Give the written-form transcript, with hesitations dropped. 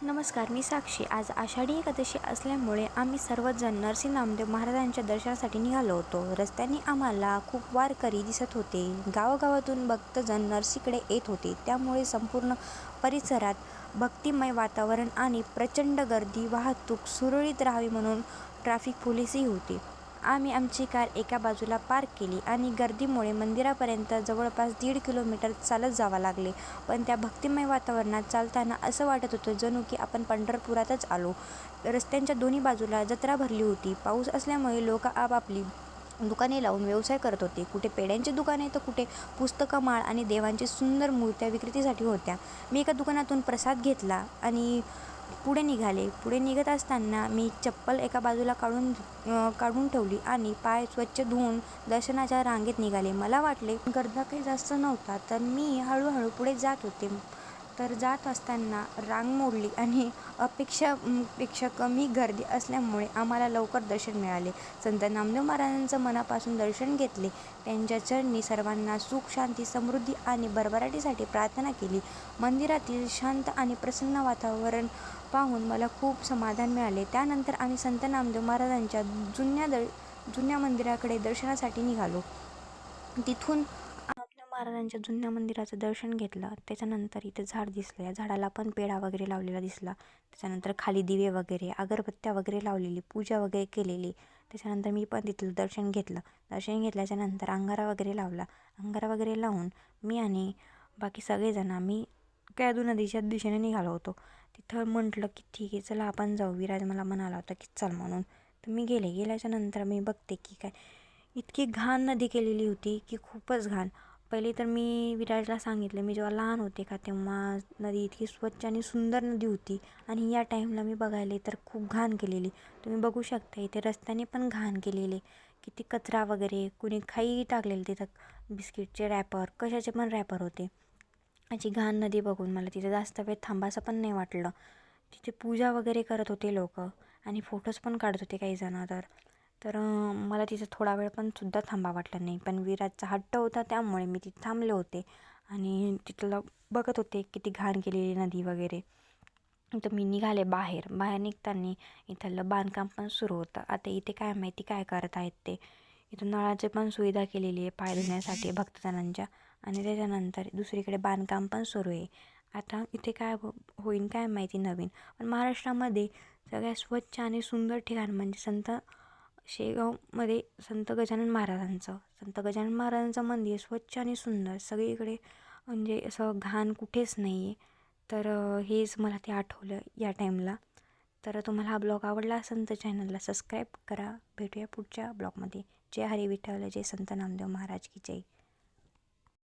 नमस्कार, मी साक्षी. आज आषाढी एकादशी असल्यामुळे आम्ही सर्वजण नरसी नामदेव महाराजांच्या दर्शनासाठी निघालो होतो. रस्त्याने आम्हाला खूप वारकरी दिसत होते. गावागावातून भक्तजण नरसीकडे येत होते. त्यामुळे संपूर्ण परिसरात भक्तिमय वातावरण आणि प्रचंड गर्दी. वाहतूक सुरळीत राहावी म्हणून ट्रॅफिक पोलीसही होते. आम्ही आमची कार एका बाजूला पार्क केली आणि गर्दीमुळे मंदिरापर्यंत जवळपास 1.5 किलोमीटर चालत जावं लागले. पण त्या भक्तिमय वातावरणात चालताना असं वाटत होतं जणू की आपण पंढरपुरातच आलो. रस्त्यांच्या दोन्ही बाजूला जत्रा भरली होती. पाऊस असल्यामुळे लोक आपापली दुकाने लावून व्यवसाय करत होते. कुठे पेढ्यांची दुकाने तर कुठे पुस्तकं, माळ आणि देवांची सुंदर मूर्त्या विक्रीसाठी होत्या. मी एका दुकानातून प्रसाद घेतला आणि पुढे निघाले. पुढे निघत असताना मी चप्पल एका बाजूला काढून ठेवली आणि पाय स्वच्छ धुवून दर्शनाच्या रांगेत निघाले. मला वाटले गर्दा काही जास्त नव्हता, तर मी हळूहळू पुढे जात होते. तर जात असताना रांग मोडली आणि पेक्षा कमी गर्दी असल्यामुळे आम्हाला लवकर दर्शन मिळाले. संत नामदेव महाराजांचं मनापासून दर्शन घेतले. त्यांच्या चरणी सर्वांना सुख, शांती, समृद्धी आणि भरभराटीसाठी प्रार्थना केली. मंदिरातील शांत आणि प्रसन्न वातावरण पाहून मला खूप समाधान मिळाले. त्यानंतर आम्ही संत नामदेव महाराजांच्या जुन्या मंदिराकडे दर्शनासाठी निघालो. तिथून नामदेव महाराजांच्या जुन्या मंदिराचं दर्शन घेतलं. त्याच्यानंतर इथे झाड दिसलं. या झाडाला पण पेढा वगैरे लावलेला दिसला. त्याच्यानंतर खाली दिवे वगैरे, अगरबत्त्या वगैरे लावलेली, पूजा वगैरे केलेली. त्याच्यानंतर मी पण तिथलं दर्शन घेतलं. दर्शन घेतल्याच्यानंतर अंगारा वगैरे लावला. अंगारा वगैरे लावून मी आणि बाकी सगळेजण आम्ही कॅदू नदीच्या दिशेने निघालो होतो. तिथं म्हटलं की ठीक आहे, चला आपण जाऊ. विराज मला म्हणाला होता की चल म्हणून. तर मी गेल्याच्यानंतर मी बघते की काय इतकी घाण नदी केलेली होती की खूपच घाण. पहिले तर मी विराजला सांगितलं, मी जेव्हा लहान होते का तेव्हा नदी इतकी स्वच्छ आणि सुंदर नदी होती आणि या टाईमला मी बघायले तर खूप घाण केलेली. तुम्ही बघू शकता इथे रस्त्याने पण घाण केलेले. किती कचरा वगैरे, कुणी काही टाकलेलं तिथं. बिस्किटचे रॅपर, कशाचे पण रॅपर होते. अशी घाण नदी बघून मला तिथे जास्त वेळ थांबायचं पण नाही वाटलं. तिथे पूजा वगैरे करत होते लोक आणि फोटोज पण काढत होते काही जण. तर मला तिथं थोडा वेळ पण सुद्धा थांबा वाटलं नाही. पण विराजचा हट्ट होता त्यामुळे मी तिथे थांबले होते आणि तिथलं बघत होते किती घाण केलेली नदी वगैरे. तर मी निघाले बाहेर निघताना इथलं बांधकाम पण सुरू होतं. आता इथे काय माहिती काय करत आहेत ते. इथून नळाची पण सुविधा केलेली आहे पाय धुण्यासाठी भक्तजणांच्या. आणि त्याच्यानंतर दुसरीकडे बांधकाम पण सुरू आहे. आता इथे काय होईल काय माहिती नवीन. पण महाराष्ट्रामध्ये सगळ्यात स्वच्छ आणि सुंदर ठिकाण म्हणजे शेगावमध्ये संत गजानन महाराजांचं मंदिर स्वच्छ आणि सुंदर. सगळीकडे म्हणजे असं घाण कुठेच नाही आहे. तर हेच मला ते आठवलं या टाईमला. तर तुम्हाला हा ब्लॉग आवडला असेल तर चॅनलला सबस्क्राईब करा. भेटूया पुढच्या ब्लॉगमध्ये. जय हरी विठ्ठल, जय संत नामदेव महाराज की जय.